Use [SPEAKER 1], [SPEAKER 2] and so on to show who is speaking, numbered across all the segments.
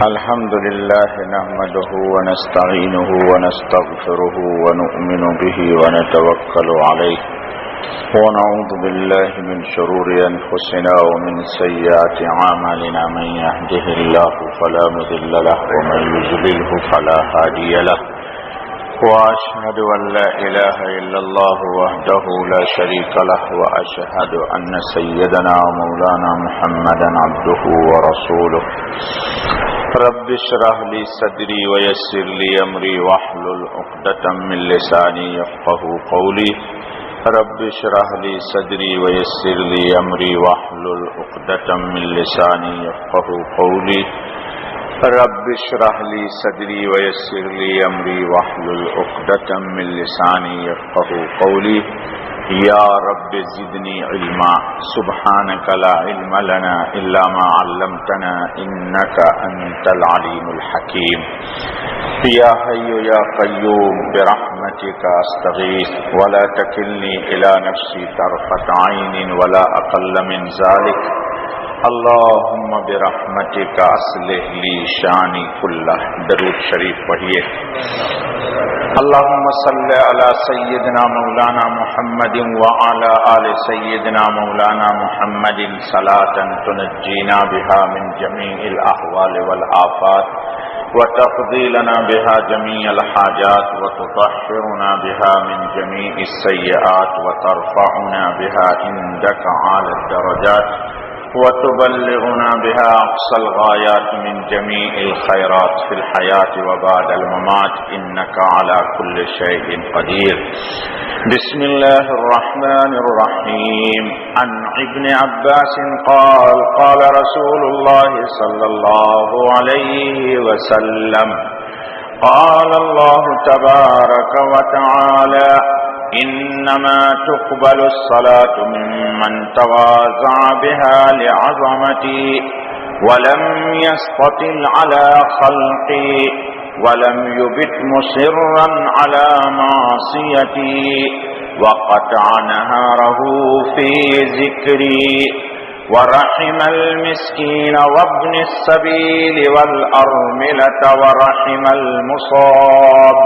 [SPEAKER 1] الحمد لله نحمده ونستعينه ونستغفره ونؤمن به ونتوكل عليه ونعوذ بالله من شرور أنفسنا ومن سيئات أعمالنا من يهده الله فلا مضل له ومن يضلله فلا هادي له وأشهد أن لا إله إلا الله وحده لا شريك له وأشهد أن سيدنا ومولانا محمدا عبده ورسوله رب اشرح لي صدري ويسر لي أمري واحلل عقدة من لساني يفقهوا قولي رب اشرح لي صدري ويسر لي أمري واحلل عقدة من لساني يفقهوا قولي رب اشرح لي صدري ويسر لي أمري واحلل عقدة من لساني يفقهوا قولي يا رب زدني علما سبحانك لا علم لنا إلا ما علمتنا إنك أنت العليم الحكيم يا حي يا قيوم برحمتك أستغيث ولا تكلني إلى نفسي طرفة عين ولا أقل من ذلك اللهم برحمتك اصلح لي شانی كله درود شریف پڑھیے اللهم صل على سيدنا مولانا محمد وعلى آل سيدنا مولانا محمد صلاة تنجينا بها من جميع الأحوال والآفات وتقضي لنا بها جميع الحاجات وتطهرنا بها من جميع السيئات وترفعنا بها عندك أعلى الدرجات وتبلغنا بها أقصى الغايات من جميع الخيرات في الحياة وبعد الممات إنك على كل شيء قدير بسم الله الرحمن الرحيم عن ابن عباس قال قال رسول الله صلى الله عليه وسلم قال الله تبارك وتعالى إنما تقبل الصلاة ممن تواضع بها لعظمتي ولم يستطل على خلقي ولم يبت مصرا على معصيتي وقطع نهاره في ذكري ورحم المسكين وابن السبيل والأرملة ورحم المصاب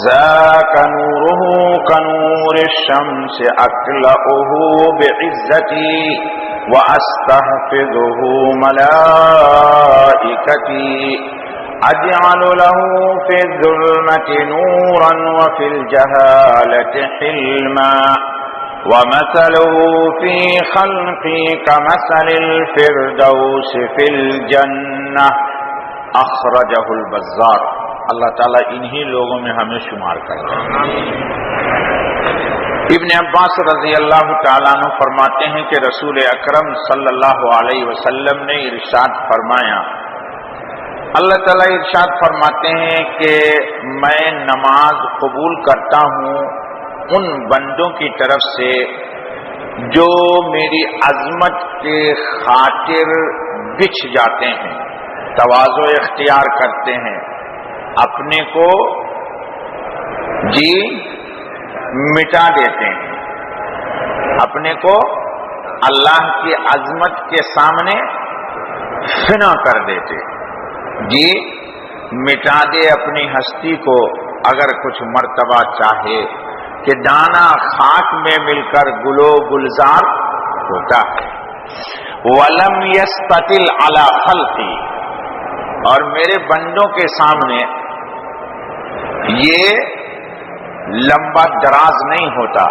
[SPEAKER 1] ذاك نوره كنور الشمس أكلأه بعزتي وأستحفظه ملائكتي أجعل له في الظلمة نورا وفي الجهالة حلما ومثله في خلقي كمثل الفردوس في الجنة أخرجه البزار اللہ تعالیٰ انہی لوگوں میں ہمیں شمار کرتا ہے۔ ابن عباس رضی اللہ تعالیٰ عنہ فرماتے ہیں کہ رسول اکرم صلی اللہ علیہ وسلم نے ارشاد فرمایا، اللہ تعالیٰ ارشاد فرماتے ہیں کہ میں نماز قبول کرتا ہوں ان بندوں کی طرف سے جو میری عظمت کے خاطر بچھ جاتے ہیں، تواضع اختیار کرتے ہیں، اپنے کو مٹا دیتے ہیں، اپنے کو اللہ کی عظمت کے سامنے فنا کر دیتے، مٹا دے اپنی ہستی کو۔ اگر کچھ مرتبہ چاہے کہ دانا خاک میں مل کر گلو گلزار ہوتا ہے۔ وَلَمْ يَسْتَطِلْ عَلَى خَلْقِي، اور میرے بندوں کے سامنے یہ لمبا دراز نہیں ہوتا،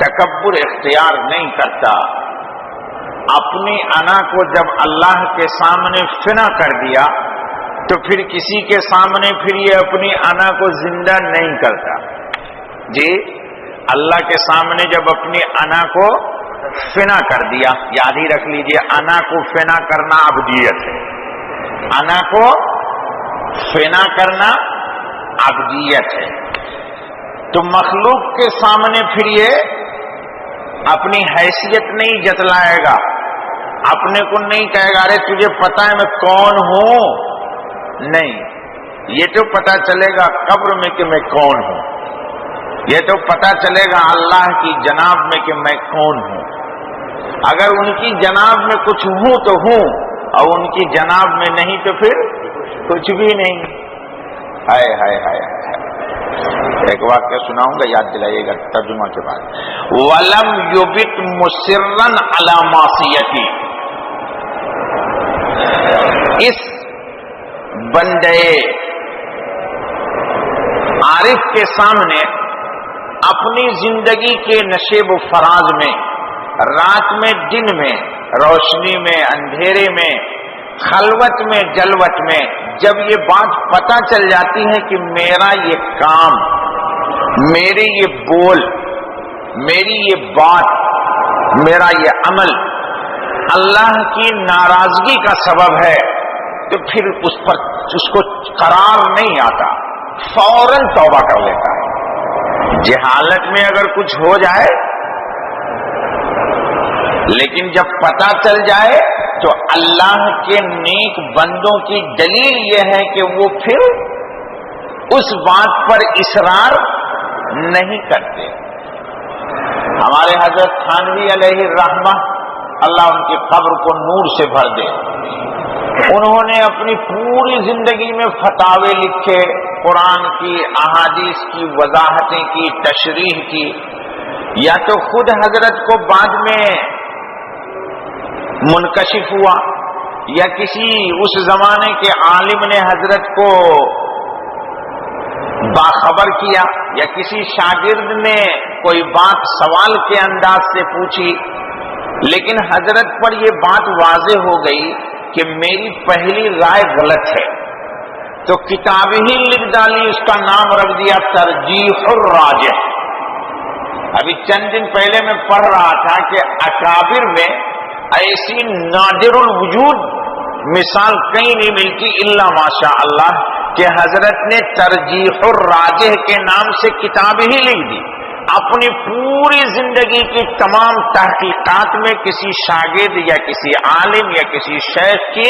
[SPEAKER 1] تکبر اختیار نہیں کرتا۔ اپنی انا کو جب اللہ کے سامنے فنا کر دیا تو پھر کسی کے سامنے پھر یہ اپنی انا کو زندہ نہیں کرتا۔ اللہ کے سامنے جب اپنی انا کو فنا کر دیا، یاد ہی رکھ لیجئے، انا کو فنا کرنا عبدیت ہے، انا کو فنا کرنا عبدیت ہے۔ تو مخلوق کے سامنے پھر یہ اپنی حیثیت نہیں جتلائے گا، اپنے کو نہیں کہے گا ارے تجھے پتہ ہے میں کون ہوں، نہیں، یہ تو پتہ چلے گا قبر میں کہ میں کون ہوں، یہ تو پتہ چلے گا اللہ کی جناب میں کہ میں کون ہوں۔ اگر ان کی جناب میں کچھ ہوں تو ہوں، اور ان کی جناب میں نہیں تو پھر کچھ بھی نہیں. ہائے ہائے ہائے ہائے. ایک واقعہ سناؤں گا، یاد دلائیے گا ترجمہ کے بعد. وَلَمْ يُبِتْ مُصِرًّا عَلَى مَعْصِيَتِهِ. اس بندے عارف کے سامنے اپنی زندگی کے نشیب و فراز میں، رات میں دن میں، روشنی میں اندھیرے میں، خلوت میں جلوت میں، جب یہ بات پتہ چل جاتی ہے کہ میرا یہ کام، میرے یہ بول، میری یہ بات، میرا یہ عمل اللہ کی ناراضگی کا سبب ہے، تو پھر اس کو قرار نہیں آتا، فوراً توبہ کر لیتا ہے. جہالت میں اگر کچھ ہو جائے، لیکن جب پتہ چل جائے تو اللہ کے نیک بندوں کی دلیل یہ ہے کہ وہ پھر اس بات پر اصرار نہیں کرتے. ہمارے حضرت تھانوی علیہ الرحمہ، اللہ ان کی قبر کو نور سے بھر دے، انہوں نے اپنی پوری زندگی میں فتاوے لکھے، قرآن کی، احادیث کی وضاحتیں کی، تشریح کی. یا تو خود حضرت کو بعد میں منکشف ہوا، یا کسی اس زمانے کے عالم نے حضرت کو باخبر کیا، یا کسی شاگرد نے کوئی بات سوال کے انداز سے پوچھی. لیکن حضرت پر یہ بات واضح ہو گئی کہ میری پہلی رائے غلط ہے، تو کتاب ہی لکھ ڈالی، اس کا نام رکھ دیا ترجیح الراجح. ابھی چند دن پہلے میں پڑھ رہا تھا کہ اکابر میں ایسی نادر الوجود مثال کہیں نہیں ملتی الا ماشاء اللہ کہ حضرت نے ترجیح الراجح کے نام سے کتاب ہی لکھ دی. اپنی پوری زندگی کی تمام تحقیقات میں کسی شاگرد یا کسی عالم یا کسی شیخ کی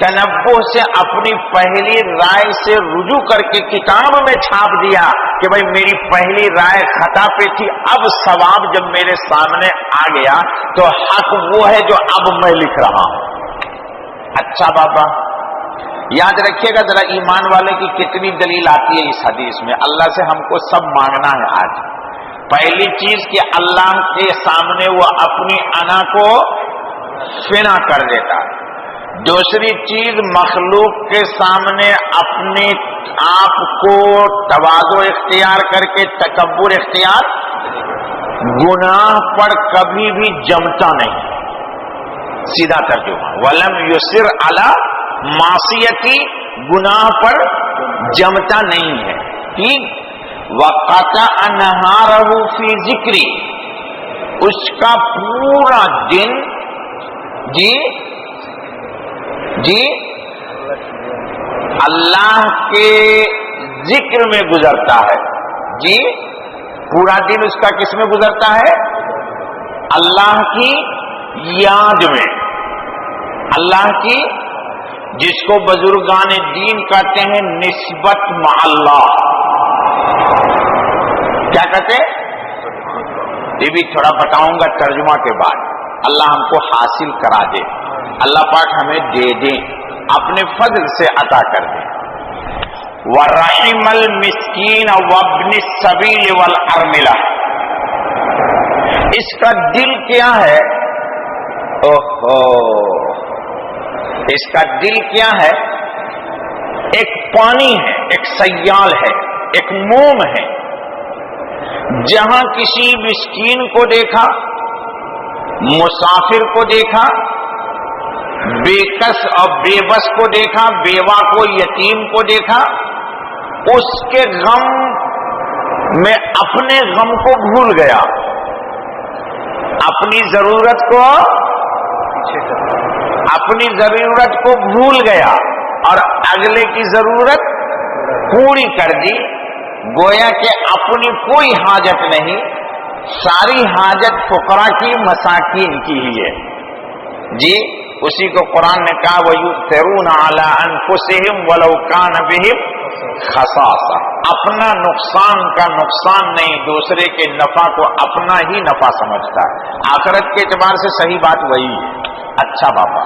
[SPEAKER 1] تنبہ سے اپنی پہلی رائے سے رجوع کر کے کتاب میں چھاپ دیا کہ بھائی میری پہلی رائے خطا پہ تھی، اب ثواب جب میرے سامنے آ گیا تو حق وہ ہے جو اب میں لکھ رہا ہوں. اچھا بابا، یاد رکھیے گا ذرا ایمان والے کی کتنی دلیل آتی ہے اس حدیث میں. اللہ سے ہم کو سب مانگنا ہے آج. پہلی چیز کہ اللہ کے سامنے وہ اپنی انا کو فنا کر دیتا. دوسری چیز مخلوق کے سامنے اپنے آپ کو تواضع اختیار کر کے تکبر اختیار، گناہ پر کبھی بھی جمتا نہیں. سیدھا ترجمہ ولم یصر علی معصیتی، گناہ پر جمتا نہیں ہے. ٹھیک. وَقَطَعَ نَهَارَهُ فِي ذِكْرِ، اس کا پورا دن جی اللہ کے ذکر میں گزرتا ہے. جی پورا دن اس کا کس میں گزرتا ہے؟ اللہ کی یاد میں. اللہ کی، جس کو بزرگان دین کہتے ہیں نسبت مع اللہ. کیا کہتے؟ یہ بھی تھوڑا بتاؤں گا ترجمہ کے بعد. اللہ ہم کو حاصل کرا دے، اللہ پاک ہمیں دے دیں، اپنے فضل سے عطا کر دیں. وَرَحِمَ الْمِسْكِينَ وَابْنِ السَّبِيلِ وَالْأَرْمِلَةِ، اس کا دل کیا ہے؟ اس کا دل کیا ہے؟ ایک پانی ہے، ایک سیال ہے، ایک موم ہے. جہاں کسی مسکین کو دیکھا، مسافر کو دیکھا، بے کس اور بے بس کو دیکھا، بیوہ کو، یتیم کو دیکھا، اس کے غم میں اپنے غم کو بھول گیا، اپنی ضرورت کو بھول گیا اور اگلے کی ضرورت پوری کر دی. گویا کہ اپنی کوئی حاجت نہیں، ساری حاجت فقراء کی، مساکین کی ہی ہے. جی اسی کو قرآن نے کہا وَيُؤْثِرُونَ عَلَىٰ أَنفُسِهِمْ وَلَوْ كَانَ بِهِمْ خَصَاصَةٌ، اپنا نقصان کا نقصان نہیں، دوسرے کے نفع کو اپنا ہی نفع سمجھتا ہے. آخرت کے اعتبار سے صحیح بات وہی ہے. اچھا بابا،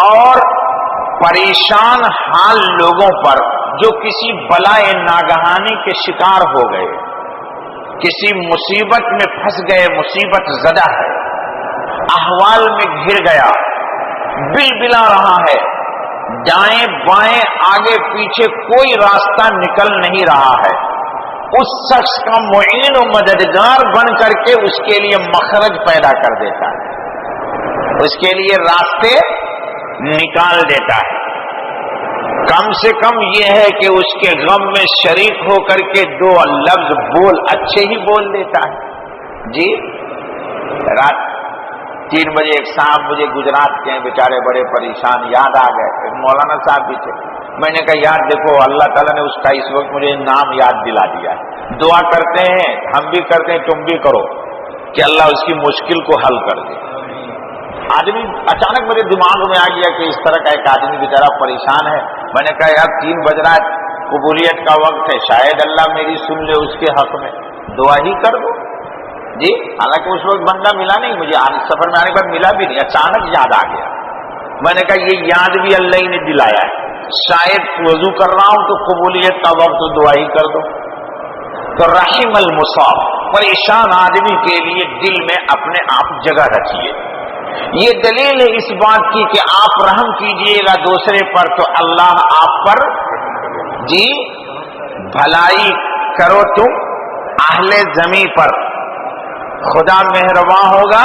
[SPEAKER 1] اور پریشان حال لوگوں پر جو کسی بلائے ناگہانی کے شکار ہو گئے، کسی مصیبت میں پھنس گئے، مصیبت زدہ ہے، احوال میں گھر گیا، بلبلا رہا ہے، دائیں بائیں آگے پیچھے کوئی راستہ نکل نہیں رہا ہے، اس شخص کا معین و مددگار بن کر کے اس کے لیے مخرج پیدا کر دیتا ہے، اس کے لیے راستے نکال دیتا ہے۔ کم سے کم یہ ہے کہ اس کے غم میں شریک ہو کر کے دو لفظ اچھے ہی بول دیتا ہے۔ جی رات 3 بجے ایک صاحب مجھے گجرات کے ہیں، بیچارے بڑے پریشان، یاد آ گئے، ایک مولانا صاحب بھی تھے، میں نے کہا یار دیکھو اللہ تعالیٰ نے اس کا اس وقت مجھے نام یاد دلا دیا ہے، دعا کرتے ہیں، ہم بھی کرتے ہیں، تم بھی کرو کہ اللہ اس کی مشکل کو حل کر دے۔ آدمی اچانک میرے دماغ میں آ گیا کہ اس طرح کا ایک آدمی بیچارہ پریشان ہے، میں نے کہا یار 3 بج رہا ہے، قبولیت کا وقت ہے، شاید اللہ میری سن لے، اس کے حق میں دعا ہی کر دو۔ جی حالانکہ اس وقت بندہ ملا نہیں مجھے، سفر میں آنے کے بعد ملا بھی نہیں، اچانک یاد آ گیا، میں نے کہا یہ یاد بھی اللہ ہی نے دلایا ہے، شاید وضو کر رہا ہوں تو قبولیت کا وقت، دعا ہی کر دو۔ تو رحم المصاب، پریشان آدمی کے لیے دل میں اپنے آپ جگہ رکھیے، یہ دلیل ہے اس بات کی کہ آپ رحم کیجئے گا دوسرے پر تو اللہ آپ پر جی بھلائی کرو، تم اہل زمین پر خدا مہرباں ہوگا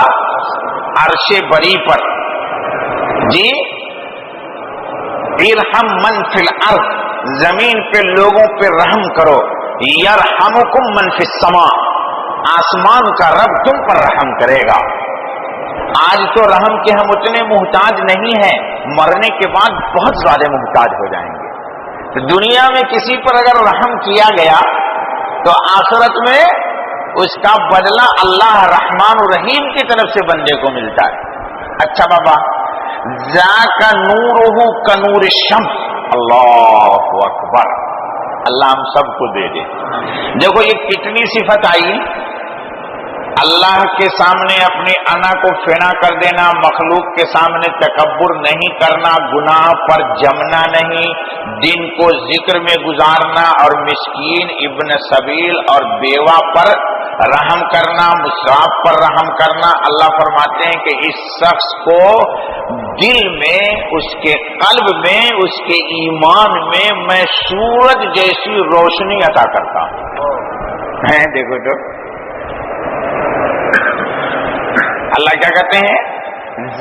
[SPEAKER 1] عرش بری پر۔ جی ارحم من فی الارض، زمین پہ لوگوں پہ رحم کرو، یرحمکم من فی السماء، آسمان کا رب تم پر رحم کرے گا۔ آج تو رحم کے ہم اتنے محتاج نہیں ہیں، مرنے کے بعد بہت زیادہ محتاج ہو جائیں گے۔ تو دنیا میں کسی پر اگر رحم کیا گیا تو آخرت میں اس کا بدلہ اللہ رحمان الرحیم کی طرف سے بندے کو ملتا ہے۔ اچھا بابا، ذاک نورہ کنور الشمس، اللہ اکبر، اللہ ہم سب کو دے دے۔ دیکھو یہ کتنی صفت آئی، اللہ کے سامنے اپنی انا کو فنا کر دینا، مخلوق کے سامنے تکبر نہیں کرنا، گناہ پر جمنا نہیں، دن کو ذکر میں گزارنا، اور مسکین، ابن سبیل اور بیوہ پر رحم کرنا، مصاب پر رحم کرنا۔ اللہ فرماتے ہیں کہ اس شخص کو دل میں، اس کے قلب میں، اس کے ایمان میں میں سورج جیسی روشنی عطا کرتا ہوں۔ دیکھو تو اللہ کیا کہتے ہیں،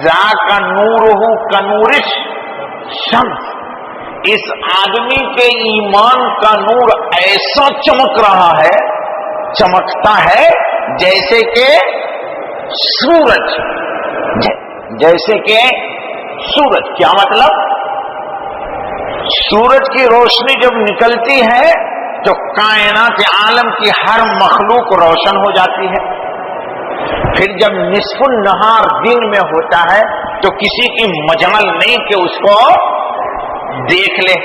[SPEAKER 1] ذاک نورہ کنور الشمس، اس آدمی کے ایمان کا نور ایسا چمک رہا ہے، چمکتا ہے جیسے کہ سورج، جیسے کہ سورج۔ کیا مطلب؟ سورج کی روشنی جب نکلتی ہے تو کائنات عالم کی ہر مخلوق روشن ہو جاتی ہے۔ پھر جب نصف النہار دن میں ہوتا ہے تو کسی کی مجال نہیں کہ اس کو دیکھ لے۔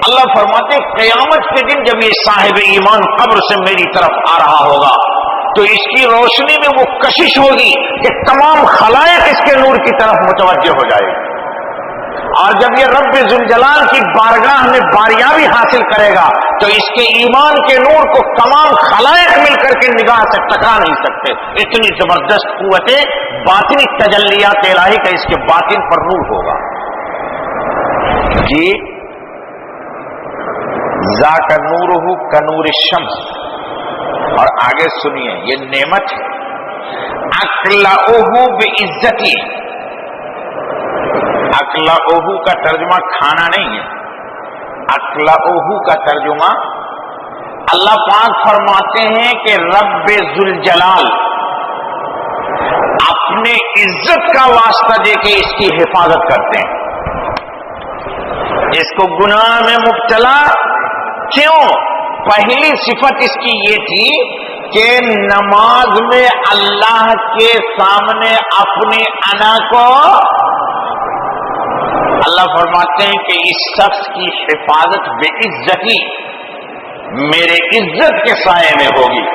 [SPEAKER 1] اللہ فرماتے قیامت کے دن جب یہ صاحب ایمان قبر سے میری طرف آ رہا ہوگا تو اس کی روشنی میں وہ کشش ہوگی کہ تمام خلائق اس کے نور کی طرف متوجہ ہو جائے گی، اور جب یہ رب ذوالجلال کی بارگاہ میں باریابی حاصل کرے گا تو اس کے ایمان کے نور کو تمام خلائق مل کر کے نگاہ سے ٹکرا نہیں سکتے، اتنی زبردست قوتیں، باطنی تجلیات الہی کا اس کے باطن پر نور ہوگا۔ جی ذاک نورہ کنور الشمس، اور آگے سنیے یہ نعمت ہے، اکلؤہ بعزتی، اکلؤہ کا ترجمہ کھانا نہیں ہے، اکلؤہ کا ترجمہ اللہ پاک فرماتے ہیں کہ رب ذوالجلال اپنے عزت کا واسطہ دے کے اس کی حفاظت کرتے ہیں، اس کو گناہ میں مبتلا کیوں؟ پہلی صفت اس کی یہ تھی کہ نماز میں اللہ کے سامنے اپنی انا کو، اللہ فرماتے ہیں کہ اس شخص کی حفاظت بے عزتی میرے عزت کے سائے میں ہوگی۔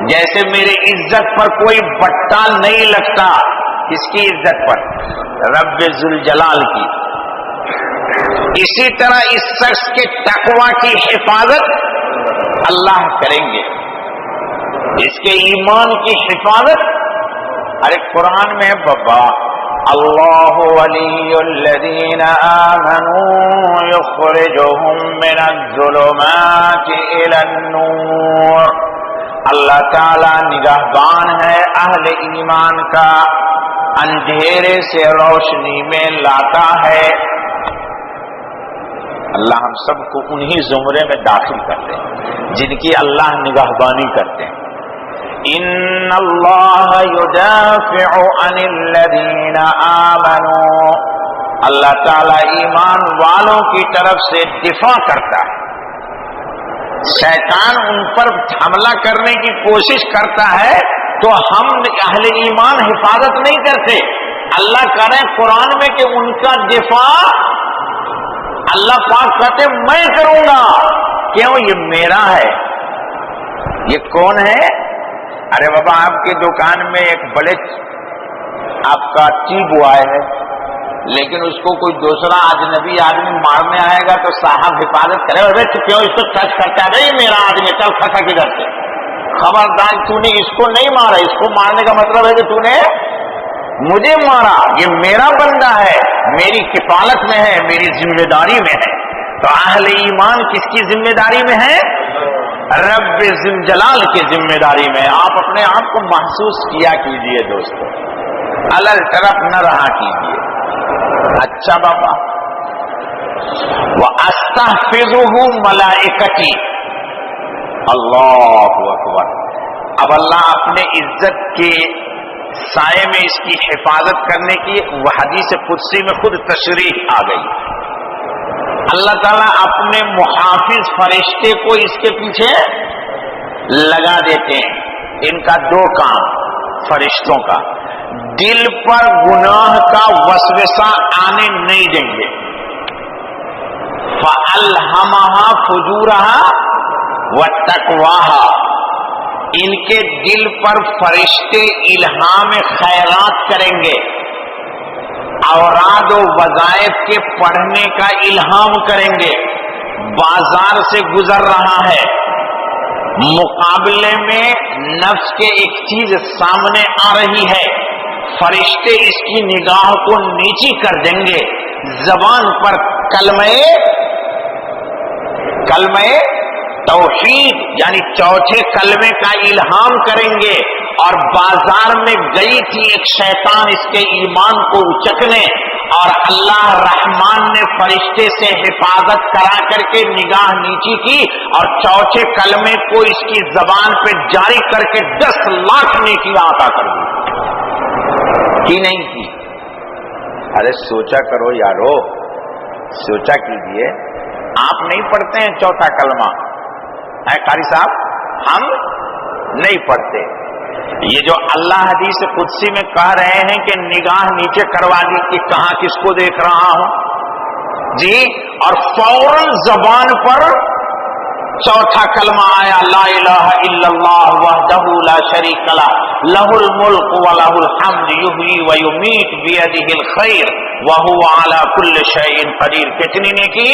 [SPEAKER 1] جیسے میرے عزت پر کوئی بٹا نہیں لگتا، کس کی عزت پر؟ رب ذوالجلال کی، اسی طرح اس شخص کے تقوی کی حفاظت اللہ کریں گے، اس کے ایمان کی حفاظت۔ ارے قرآن میں ہے بابا، اللہ ولی الذین آمنوا یخرجهم من الظلمات الی النور، اللہ تعالی نگہبان ہے اہل ایمان کا، اندھیرے سے روشنی میں لاتا ہے۔ اللہ ہم سب کو انہی زمرے میں داخل کرتے ہیں جن کی اللہ نگہبانی کرتے ہیں۔ ان اللہ یدافع عن الذین آمنوا، اللہ تعالی ایمان والوں کی طرف سے دفاع کرتا ہے۔ شیطان ان پر حملہ کرنے کی کوشش کرتا ہے تو ہم اہل ایمان حفاظت نہیں کرتے۔ اللہ کہہ رہے ہیں قرآن میں کہ ان کا دفاع اللہ پاک کہتے میں کروں گا، کیوں؟ یہ میرا ہے۔ یہ کون ہے؟ ارے بابا آپ کی دکان میں ایک بڑے آپ کا ٹیب آئے ہے، لیکن اس کو کوئی دوسرا اجنبی آدمی مارنے آئے گا تو صاحب حفاظت کرے، ارے کیوں اس کو ٹچ کرتا ہے؟ یہ میرا آدمی، چل کھسا کدھر سے، خبردار تو نے اس کو نہیں مارا۔ اس کو مارنے کا مطلب ہے کہ تو نے مجھے مارا، یہ میرا بندہ ہے، میری کفالت میں ہے، میری ذمہ داری میں ہے۔ تو اہل ایمان کس کی ذمہ داری میں ہے؟ رب ذوالجلال کی ذمہ داری میں۔ آپ اپنے آپ کو محسوس کیا کیجئے دوستو، الگ طرف نہ رہا کیجئے۔ اچھا بابا، وَأَسْتَحْفِظُهُ مَلَائِكَتِي، اللہ اکبر۔ اب اللہ اپنے عزت کے سائے میں اس کی حفاظت کرنے کی وہ حدیث قدسی میں خود تشریح آ گئی۔ اللہ تعالیٰ اپنے محافظ فرشتے کو اس کے پیچھے لگا دیتے ہیں۔ ان کا دو کام فرشتوں کا، دل پر گناہ کا وسوسہ آنے نہیں دیں گے، فَأَلْهَمَهَا فُجُورَهَا وَتَقْوَاهَا، ان کے دل پر فرشتے الہام خیرات کریں گے، اوراد و وظائف کے پڑھنے کا الہام کریں گے۔ بازار سے گزر رہا ہے، مقابلے میں نفس کے ایک چیز سامنے آ رہی ہے، فرشتے اس کی نگاہ کو نیچی کر دیں گے، زبان پر کلمہ توحید یعنی چوتھے کلمے کا الہام کریں گے۔ اور بازار میں گئی تھی ایک شیطان اس کے ایمان کو اچکنے، اور اللہ رحمان نے فرشتے سے حفاظت کرا کر کے نگاہ نیچی کی اور چوتھے کلمے کو اس کی زبان پہ جاری کر کے 10 لاکھ نیکیاں عطا کر دی کی نہیں کی؟ ارے سوچا کرو یارو، سوچا کیجئے۔ آپ نہیں پڑھتے ہیں چوتھا کلمہ ہے قاری صاحب، ہم نہیں پڑھتے۔ یہ جو اللہ حدیث قدسی میں کہہ رہے ہیں کہ نگاہ نیچے کروا دی کہ کہاں کس کو دیکھ رہا ہوں جی، اور فوراً زبان پر چوتھا کلمہ آیا، لا الہ الا اللہ وحدہ لا شریک لہ لہ الملک ولہ الحمد یحیی ویمیت بیدہ الخیر وہو علی کل شیء قدیر۔ کتنی نیکی؟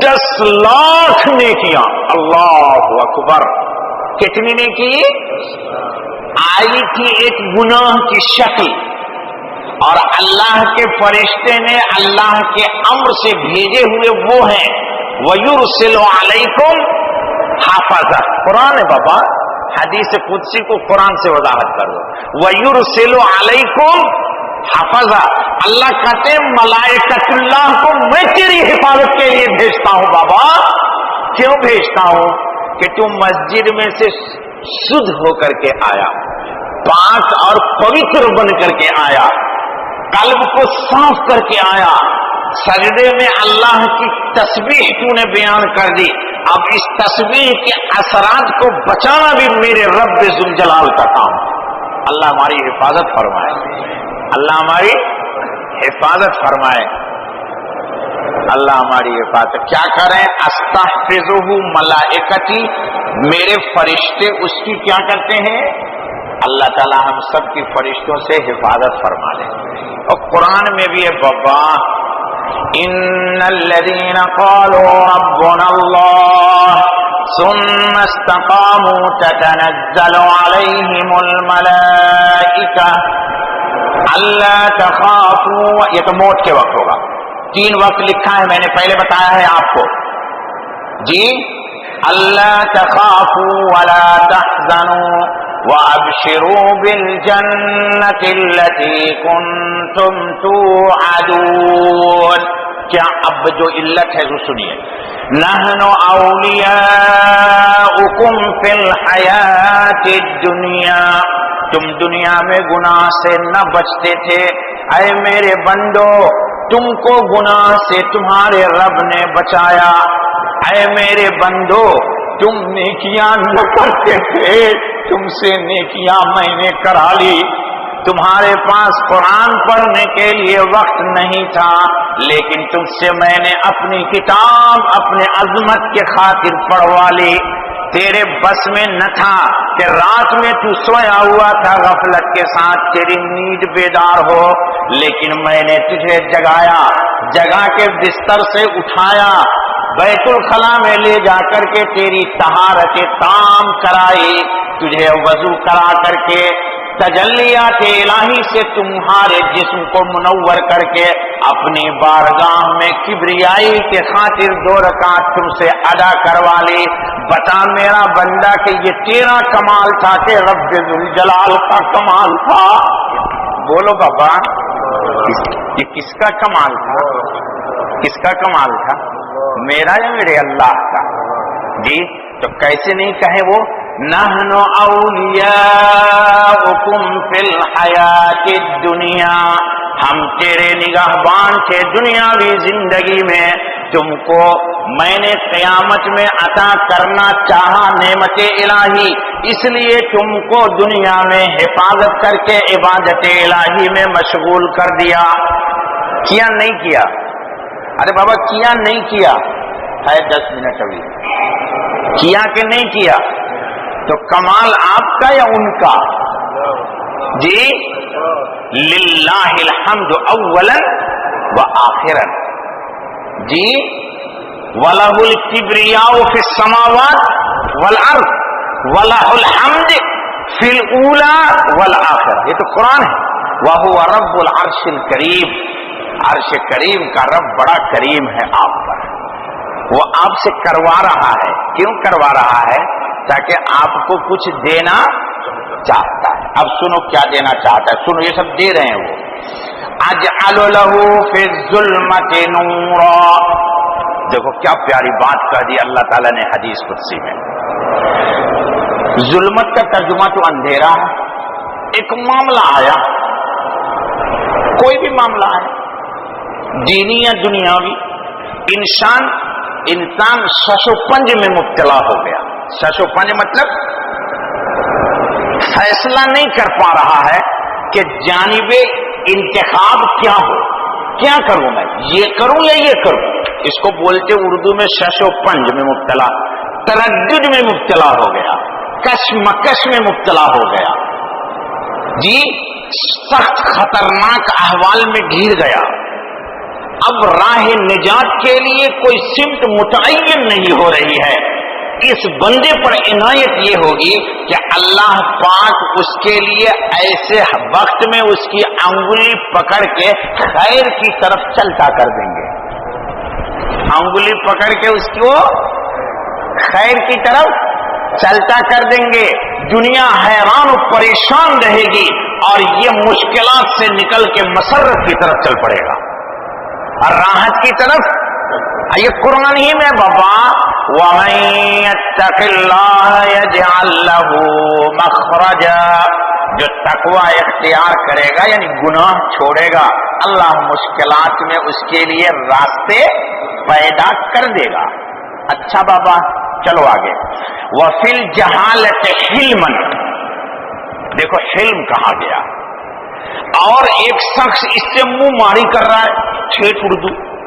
[SPEAKER 1] 10 لاکھ نیکیاں۔ اللہ اکبر۔ کتنی نیکی آئی تھی؟ ایک گناہ کی شکل، اور اللہ کے فرشتے نے اللہ کے امر سے بھیجے ہوئے وہ ہیں، وَيُرْسِلُ عَلَيْكُمْ حَافِظًا۔ قرآن ہے بابا، حدیث قدسی کو قرآن سے وضاحت کرو۔ وَيُرْسِلُ عَلَيْكُمْ حَافِظًا، اللہ کہتے ہیں ملائکۃ اللہ کو میں تیری حفاظت کے لیے بھیجتا ہوں بابا۔ کیوں بھیجتا ہوں؟ کہ تم مسجد میں سے شدھ ہو کر کے آیا، پاک اور پوتر بن کر کے آیا، قلب کو صاف کر کے آیا، سجدے میں اللہ کی تسبیح تو نے بیان کر دی۔ اب اس تسبیح کے اثرات کو بچانا بھی میرے رب ذوالجلال کا کام۔ اللہ ہماری حفاظت فرمائے، اللہ ہماری حفاظت فرمائے، اللہ ہماری حفاظت۔ کیا کریں؟ استحفظہ ملائکتی میرے فرشتے اس کی کیا کرتے ہیں؟ اللہ تعالیٰ ہم سب کی فرشتوں سے حفاظت فرما لے. اور قرآن میں بھی ہے بابا، ان الذین قالوا ربنا اللہ ثم استقاموا تتنزل علیہم الملائکہ الا تخافوا. یہ تو موت کے وقت ہوگا. 3 وقت لکھا ہے، میں نے پہلے بتایا ہے آپ کو جی. الا تخافوا ولا تحزنوا وابشروا بالجنة التي كنتم توعدون. کیا اب جو علت ہے وہ سنیے. نحن اولیاؤکم فی الحیات الدنیا. تم دنیا میں گناہ سے نہ بچتے تھے، اے میرے بندو تم کو گناہ سے تمہارے رب نے بچایا. اے میرے بندو تم نیکیاں نہ کرتے تھے، تم سے نیکیاں میں نے کرا لی. تمہارے پاس قرآن پڑھنے کے لیے وقت نہیں تھا، لیکن تم سے میں نے اپنی کتاب اپنے عظمت کے خاطر پڑھوا لی. تیرے بس میں نہ تھا کہ رات میں تو سویا ہوا تھا غفلت کے ساتھ، تیری نیند بیدار ہو، لیکن میں نے تجھے جگایا، جگا کے بستر سے اٹھایا، بیت الخلا میں لے جا کر کے تیری طہارت تام کرائی، تجھے وضو کرا کر کے تجلیات الہی سے تمہارے جسم کو منور کر کے اپنی بارگاہ میں کبریائی کے خاطر 2 رکعت تم سے ادا کروا لی. بتا میرا بندہ کہ یہ تیرا کمال تھا کہ رب ذوالجلال کا کمال تھا؟ بولو بابا، یہ کس کا کمال تھا؟ کس کا کمال تھا؟ میرا یا میرے اللہ کا؟ جی تو کیسے نہیں کہے وہ نحن اولیاؤکم فی الحیات الدنیا، ہم تیرے نگہبان تھے دنیاوی زندگی میں، تم کو میں نے قیامت میں عطا کرنا چاہا نعمت الہی، اس لیے تم کو دنیا میں حفاظت کر کے عبادت الہی میں مشغول کر دیا. کیا نہیں کیا؟ ارے بابا کیا نہیں کیا ہے؟ 10 منٹ ابھی. کیا کہ نہیں کیا؟ تو کمال آپ کا یا ان کا؟ جی للہ الحمد اولا وآخرا. جی وَلَهُ الْكِبْرِيَاءُ فِي السَّمَاوَاتِ وَالْأَرْضِ وَلَهُ الْحَمْدُ فِي الْأُولَى وَالْآخِرَةِ. یہ تو قرآن ہے. وَهُوَ رَبُّ الْعَرْشِ الْكَرِيمِ. عرش کریم کا رب بڑا کریم ہے آپ پر. وہ آپ سے کروا رہا ہے. کیوں کروا رہا ہے؟ تاکہ آپ کو کچھ دینا چاہتا ہے. اب سنو کیا دینا چاہتا ہے، سنو یہ سب دے رہے ہیں وہ. اجعل له فی الظلمۃ نورا. دیکھو کیا پیاری بات کہہ دی اللہ تعالیٰ نے حدیث قدسی میں. ظلمت کا ترجمہ تو اندھیرا ہے. ایک معاملہ آیا، کوئی بھی معاملہ ہے دینی یا دنیاوی، انسان شش و پنج میں مبتلا ہو گیا. شش و پنج مطلب فیصلہ نہیں کر پا رہا ہے کہ جانب انتخاب کیا ہو، کیا کروں میں، یہ کروں یا یہ کروں. اس کو بولتے اردو میں شش و پنج میں مبتلا، تردد میں مبتلا ہو گیا، کشمکش میں مبتلا ہو گیا. جی سخت خطرناک احوال میں گھر گیا. اب راہ نجات کے لیے کوئی سمت متعین نہیں ہو رہی ہے. اس بندے پر عنایت یہ ہوگی کہ اللہ پاک اس کے لیے ایسے وقت میں اس کی انگلی پکڑ کے خیر کی طرف چلتا کر دیں گے. انگلی پکڑ کے اس کو خیر کی طرف چلتا کر دیں گے. دنیا حیران و پریشان رہے گی اور یہ مشکلات سے نکل کے مسرت کی طرف چل پڑے گا اور راحت کی طرف. یہ قرآن ہی میں بابا وَمَن يَتَّقِ اللَّهَ يَجْعَل لَّهُ مَخْرَجًا. جو تقوی اختیار کرے گا یعنی گناہ چھوڑے گا، اللہ مشکلات میں اس کے لیے راستے پیدا کر دے گا. اچھا بابا چلو آگے. وَفِي الْجَهَالَةِ حِلْمًا. دیکھو حلم کہا گیا. اور ایک شخص اس سے منہ ماری کر رہا ہے، ٹھیٹ اردو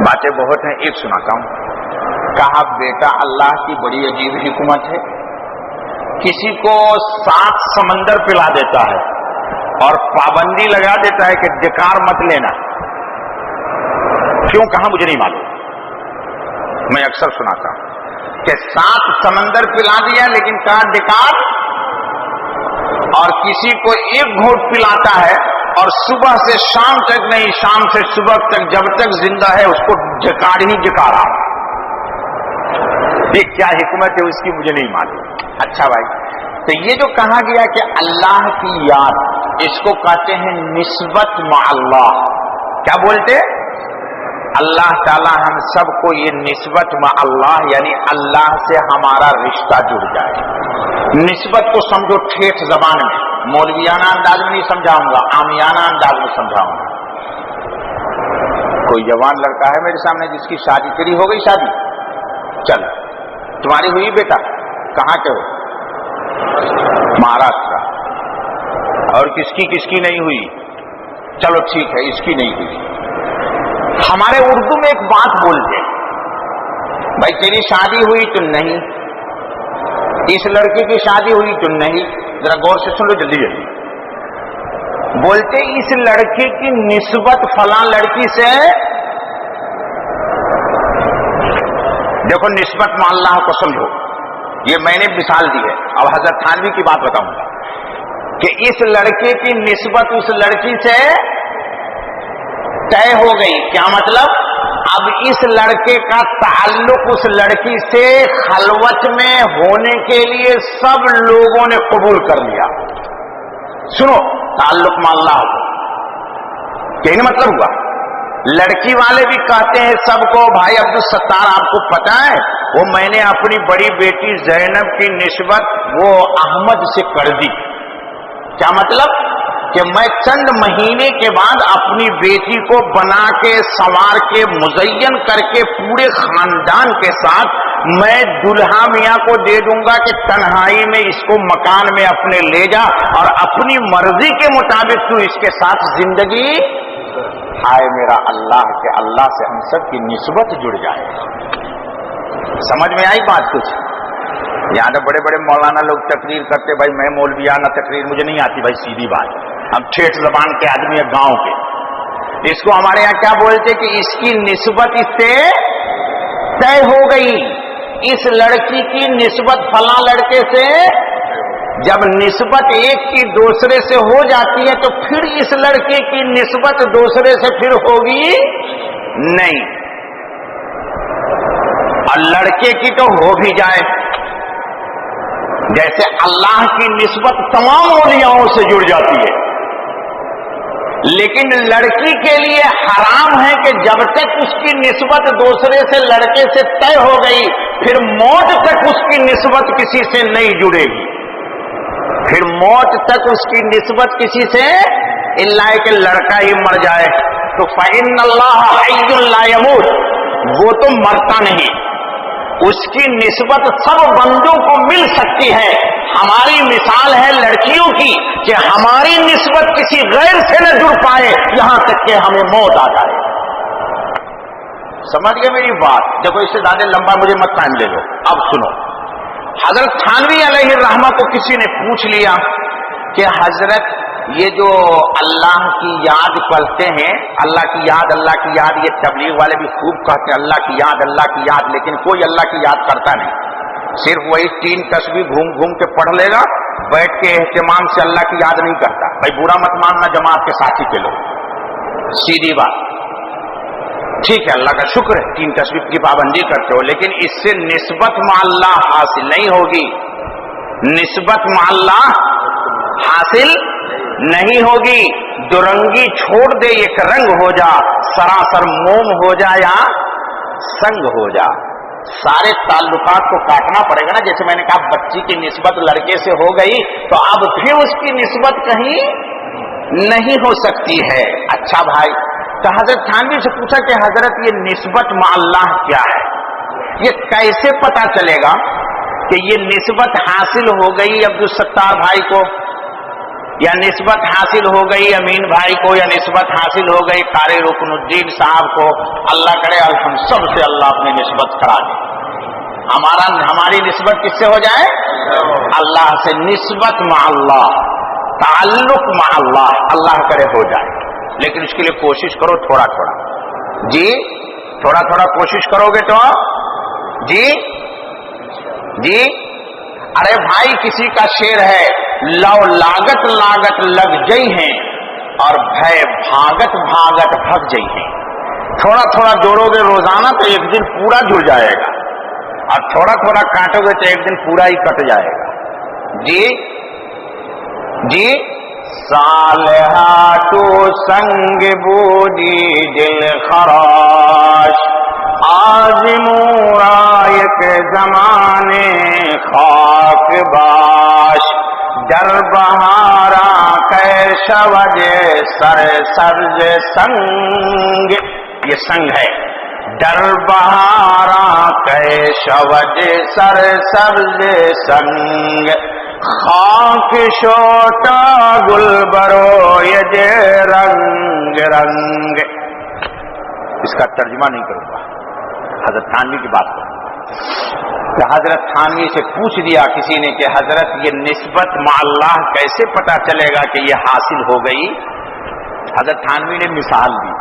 [SPEAKER 1] باتیں بہت ہیں، ایک سناتا ہوں۔ کہا بیٹا اللہ کی بڑی عجیب حکمت ہے، کسی کو 7 سمندر پلا دیتا ہے اور پابندی لگا دیتا ہے کہ ڈکار مت لینا۔ کیوں کہا مجھے نہیں معلوم، میں اکثر سناتا ہوں کہ 7 سمندر پلا دیا لیکن کہا ڈکار، اور کسی کو 1 گھونٹ پلاتا ہے اور صبح سے شام تک نہیں، شام سے صبح تک، جب تک زندہ ہے اس کو ڈکار ہی ڈکارا۔ یہ کیا حکمت ہے اس کی مجھے نہیں معلوم۔ اچھا بھائی، تو یہ جو کہا گیا کہ اللہ کی یاد، اس کو کہتے ہیں نسبت مع اللہ۔ کیا بولتے؟ اللہ تعالی ہم سب کو یہ نسبت مع اللہ، یعنی اللہ سے ہمارا رشتہ جڑ جائے۔ نسبت کو سمجھو ٹھیٹھ زبان میں، مولویانہ انداز میں نہیں سمجھاؤں گا، عامیانہ انداز میں سمجھاؤں گا۔ کوئی جوان لڑکا ہے میرے سامنے جس کی شادی، تیری ہو گئی شادی؟ چل، تمہاری ہوئی بیٹا؟ کہاں کے ہو؟ مہاراشٹر۔ اور کس کی نہیں ہوئی؟ چلو ٹھیک ہے، اس کی نہیں ہوئی۔ ہمارے اردو میں ایک بات بولتے ہیں، بھائی تیری شادی ہوئی تو نہیں، اس لڑکی کی شادی ہوئی تو نہیں۔ ذرا غور سے سن لو، جلدی جلدی بولتے، اس لڑکے کی نسبت فلاں لڑکی سے، دیکھو نسبت مع اللہ کو سمجھو، یہ میں نے مثال دی ہے۔ اب حضرت تھانوی کی بات بتاؤں گا کہ اس لڑکے کی نسبت اس لڑکی سے طے ہو گئی۔ کیا مطلب؟ اب اس لڑکے کا تعلق اس لڑکی سے خلوت میں ہونے کے لیے سب لوگوں نے قبول کر لیا۔ سنو، تعلق مع اللہ کیا مطلب ہوا؟ لڑکی والے بھی کہتے ہیں سب کو، بھائی عبدالستار آپ کو پتا ہے وہ میں نے اپنی بڑی بیٹی زینب کی نسبت وہ احمد سے کر دی۔ کیا مطلب؟ کہ میں چند مہینے کے بعد اپنی بیٹی کو بنا کے سنوار کے مزین کر کے پورے خاندان کے ساتھ میں دلہا میاں کو دے دوں گا کہ تنہائی میں اس کو مکان میں اپنے لے جا اور اپنی مرضی کے مطابق تو اس کے ساتھ زندگی۔ ہائے میرا اللہ کہ اللہ سے ہم سب کی نسبت جڑ جائے۔ سمجھ میں آئی بات کچھ؟ یہاں تو بڑے بڑے مولانا لوگ تقریر کرتے، بھائی میں مولویانہ تقریر مجھے نہیں آتی بھائی، سیدھی بات، ہم ٹھیٹھ زبان کے آدمی ہیں گاؤں کے۔ اس کو ہمارے یہاں کیا بولتے کہ اس کی نسبت اس سے طے ہو گئی، اس لڑکی کی نسبت فلاں لڑکے سے۔ جب نسبت ایک کی دوسرے سے ہو جاتی ہے تو پھر اس لڑکے کی نسبت دوسرے سے پھر ہوگی نہیں، اور لڑکے کی تو ہو بھی جائے، جیسے اللہ کی نسبت تمام اولیاءوں سے جڑ جاتی ہے، لیکن لڑکی کے لیے حرام ہے کہ جب تک اس کی نسبت دوسرے سے لڑکے سے طے ہو گئی پھر موت تک اس کی نسبت کسی سے نہیں جڑے گی، پھر موت تک اس کی نسبت کسی سے، اللہ کہ لڑکا ہی مر جائے تو فإن اللہ حی لا یموت، وہ تو مرتا نہیں، اس کی نسبت سب بندوں کو مل سکتی ہے۔ ہماری مثال ہے لڑکیوں کی کہ ہماری نسبت کسی غیر سے نہ جڑ پائے یہاں تک کہ ہمیں موت آ جائے۔ سمجھ گئے میری بات؟ دیکھو اس سے زیادہ لمبا مجھے مت ٹائم لے لو، اب سنو۔ حضرت تھانوی علیہ الرحمہ کو کسی نے پوچھ لیا کہ حضرت یہ جو اللہ کی یاد کرتے ہیں، اللہ کی یاد، یہ تبلیغ والے بھی خوب کہتے ہیں اللہ کی یاد، لیکن کوئی اللہ کی یاد کرتا نہیں، صرف وہی 3 تسبیح گھوم گھوم کے پڑھ لے گا، بیٹھ کے اہتمام سے اللہ کی یاد نہیں کرتا۔ بھائی برا مت ماننا جماعت کے ساتھی کے لوگ، سیدھی بات، ٹھیک ہے اللہ کا شکر ہے 3 تسبیح کی پابندی کرتے ہو، لیکن اس سے نسبت مع اللہ حاصل نہیں ہوگی، نسبت مع اللہ حاصل نہیں ہوگی۔ درنگی چھوڑ دے، ایک رنگ ہو جا، سراسر موم ہو جا یا سنگ ہو جا، سارے تعلقات کو کاٹنا پڑے گا نا۔ جیسے میں نے کہا بچی کی نسبت لڑکے سے ہو گئی تو اب پھر اس کی نسبت کہیں نہیں ہو سکتی ہے۔ اچھا بھائی، تو حضرت تھانوی سے پوچھا کہ حضرت یہ نسبت مع اللہ کیا ہے؟ یہ کیسے پتا چلے گا کہ یہ نسبت حاصل ہو گئی عبدالستار بھائی کو؟ یا نسبت حاصل ہو گئی امین بھائی کو، یا نسبت حاصل ہو گئی قاری رکن الدین صاحب کو، اللہ کرے ہم سب سے اللہ اپنی نسبت کرا دے، ہماری نسبت کس سے ہو جائے؟ اللہ سے نسبت مع اللہ، تعلق مع اللہ، اللہ کرے ہو جائے، لیکن اس کے لیے کوشش کرو تھوڑا تھوڑا، جی تھوڑا تھوڑا کوشش کرو گے تو جی جی ارے بھائی کسی کا شعر ہے، لو لاگت لاگت لگ جئی ہیں اور بھے بھاگت بھاگت بھگ جئی ہیں، تھوڑا تھوڑا جوڑو گے روزانہ تو ایک دن پورا جڑ جائے گا، اور تھوڑا تھوڑا کاٹو گے تو ایک دن پورا ہی کٹ جائے گا، جی جی صالحہ تو سنگ بودی دل خراش، آزمورا یک زمانے خاک باش، در بہارا کیشوج سر سبز سنگ، یہ سنگ ہے، در بہارا کیشوج سر سبز سنگ، خاک شوٹا گل برویج رنگ رنگ۔ اس کا ترجمہ نہیں کروں گا، حضرت تھانوی کی بات کروں کہ حضرت تھانوی سے پوچھ دیا کسی نے کہ حضرت یہ نسبت مع اللہ کیسے پتا چلے گا کہ یہ حاصل ہو گئی؟ حضرت تھانوی نے مثال دی،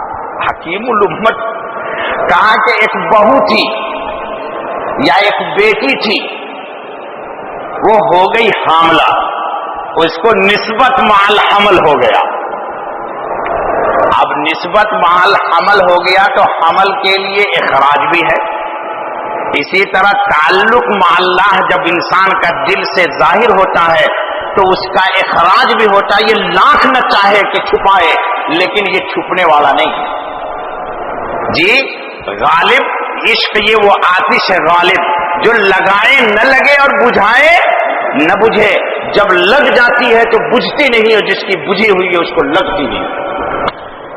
[SPEAKER 1] حکیم الامت، کہا کہ ایک بہو تھی یا ایک بیٹی تھی، وہ ہو گئی حاملہ، اس کو نسبت مع الحمل ہو گیا، اب نسبت مع الحمل ہو گیا تو حمل کے لیے اخراج بھی ہے، اسی طرح تعلق مع اللہ جب انسان کا دل سے ظاہر ہوتا ہے تو اس کا اخراج بھی ہوتا ہے، یہ لاکھ نہ چاہے کہ چھپائے لیکن یہ چھپنے والا نہیں، جی غالب عشق یہ وہ آتش ہے غالب جو لگائے نہ لگے اور بجھائے نہ بجھے، جب لگ جاتی ہے تو بجھتی نہیں، اور جس کی بجھی ہوئی ہے اس کو لگتی نہیں۔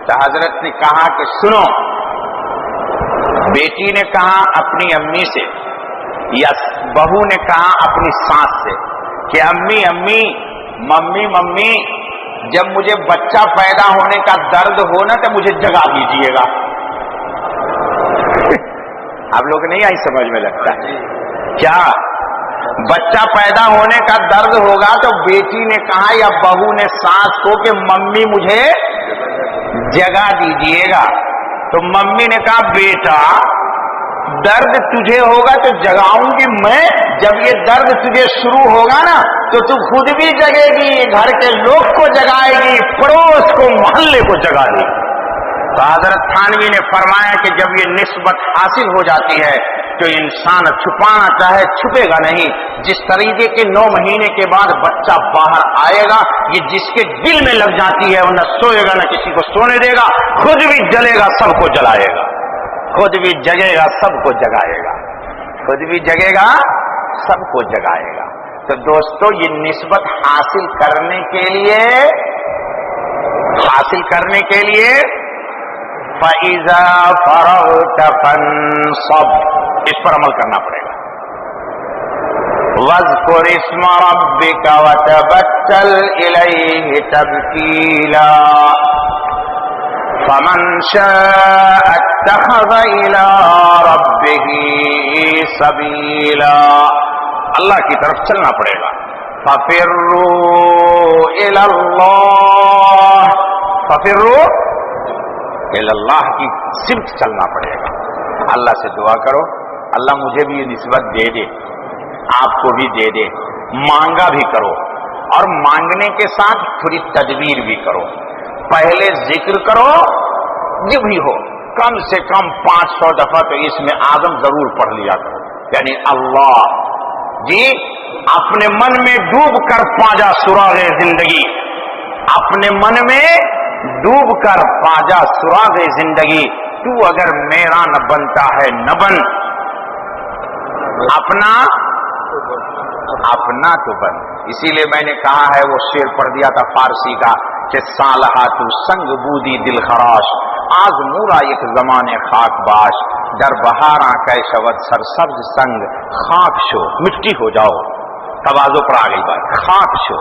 [SPEAKER 1] تو حضرت نے کہا کہ سنو، بیٹی نے کہا اپنی امی سے یا بہو نے کہا اپنی ساس سے کہ امی امی ممی ممی جب مجھے بچہ پیدا ہونے کا درد ہونا تو مجھے جگا دیجیے گا۔ آپ لوگ نہیں آئی سمجھ میں لگتا ہے کیا؟ بچہ پیدا ہونے کا درد ہوگا تو بیٹی نے کہا یا بہو نے ساس کو کہ ممی مجھے جگا دیجیے گا، تو ممی نے کہا بیٹا درد تجھے ہوگا تو جگاؤں گی میں، جب یہ درد تجھے شروع ہوگا نا تو تو خود بھی جگے گی، گھر کے لوگ کو جگائے گی، پڑوس کو محلے کو جگا دے گی۔ تو حضرت تھانوی نے فرمایا کہ جب یہ نسبت حاصل ہو جاتی ہے تو انسان چھپانا چاہے چھپے گا نہیں، جس طریقے کے 9 مہینے کے بعد بچہ باہر آئے گا، یہ جس کے دل میں لگ جاتی ہے وہ نہ سوئے گا نہ کسی کو سونے دے گا، خود بھی جلے گا سب کو جلائے گا، خود بھی جگے گا سب کو جگائے گا، خود بھی جگے گا سب کو جگائے گا۔ تو دوستو یہ نسبت حاصل کرنے کے لیے فَإِذَا فَرَغْتَ فَانصَبْ، اس پر عمل کرنا پڑے گا۔ وَاذْكُرِ اسْمَ رَبِّكَ وَتَبَتَّلْ إِلَيْهِ تَبْتِيلًا فَمَنْ شَاءَ اتَّخَذَ إِلَى رَبِّهِ سَبِيلًا، اللہ کی طرف چلنا پڑے گا۔ فَفِرُّوا إِلَى اللَّهِ، فَفِرُّوا إِلَى اللَّهِ کی صرف چلنا پڑے گا۔ اللہ سے دعا کرو اللہ مجھے بھی یہ نسبت دے دے، آپ کو بھی دے دے، مانگا بھی کرو، اور مانگنے کے ساتھ تھوڑی تدبیر بھی کرو، پہلے ذکر کرو جو بھی ہو، کم سے کم 500 دفعہ تو اس میں اعظم ضرور پڑھ لیا کرو، یعنی اللہ جی اپنے من میں ڈوب کر پاجا سراغ زندگی، اپنے من میں ڈوب کر پاجا سراغ زندگی، تو اگر میرا نہ بنتا ہے نہ بن، اپنا تو بن۔ اسی لیے میں نے کہا ہے وہ شعر پڑھ دیا تھا فارسی کا کہ صالحہ تو سنگ بودی دل خراش، آز مورا یک زمان خاک باش، در بہاراں کیشوت سر سبز سنگ، خاک شو مٹی ہو جاؤ، توازو پر آ گئی بات، خاک شو